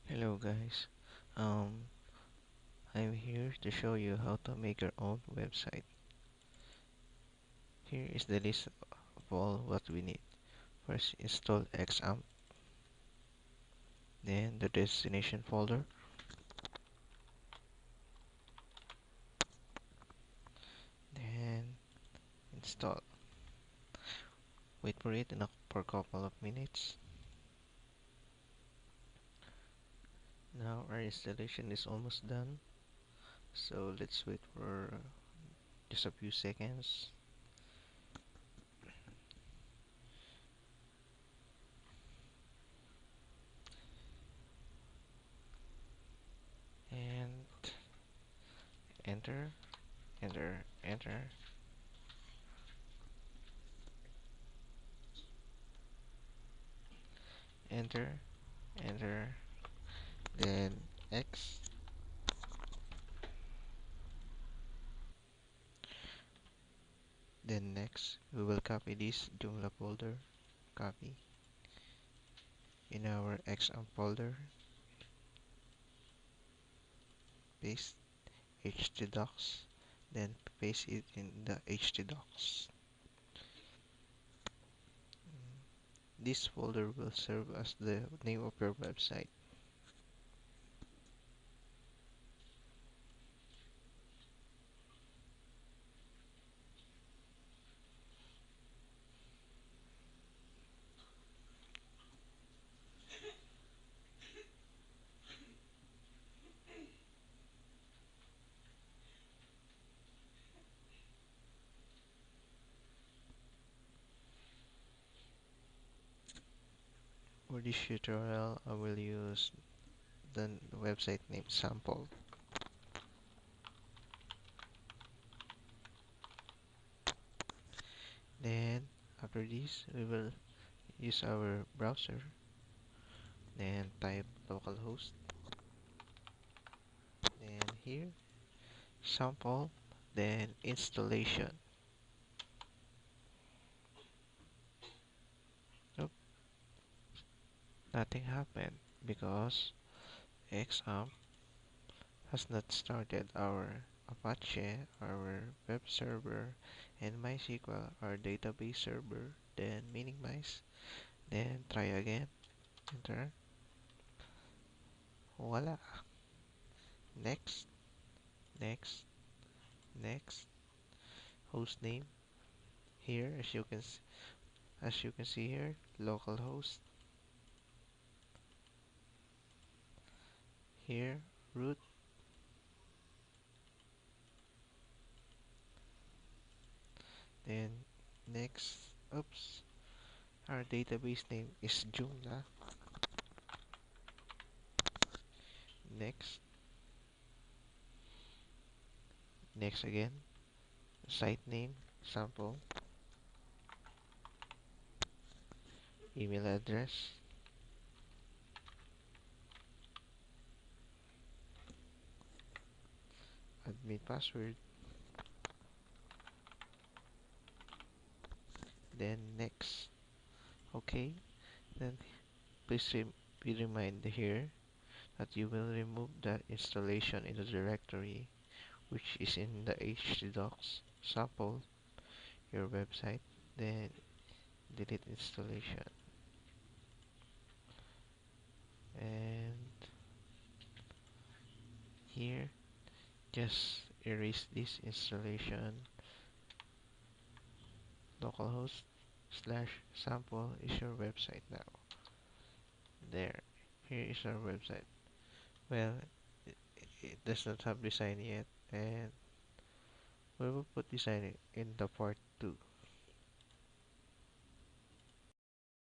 Hello guys, um, I'm here to show you how to make your own website. Here is the list of all what we need. First, install XAMPP, then the destination folder, then install. Wait for it for a couple of minutes. Now our installation is almost done, so let's wait for just a few seconds. And enter, enter, enter, enter, enter, then X. Then next, we will copy this Joomla folder, copy in our XAMPP folder, paste htdocs, then paste it in the htdocs. This folder will serve as the name of your website. For this tutorial, I will use the website name sample. Then after this, we will use our browser. Then type localhost. Then here sample. Then installation. Nope, nothing happened because XAMPP has not started our Apache, our web server, and MySQL, our database server, then minimize, then try again, enter, voila, next, next, next, hostname, here as you can see here, localhost, here, root, then next, oops, our database name is Joomla, next, next again, site name, sample, email address, admin password, then next. Okay, then please be reminded here that you will remove that installation in the directory which is in the htdocs sample your website, then delete installation, and here just erase this installation. Localhost slash sample is your website now. There, here is our website. Well, it does not have design yet, and we will put design in the part 2.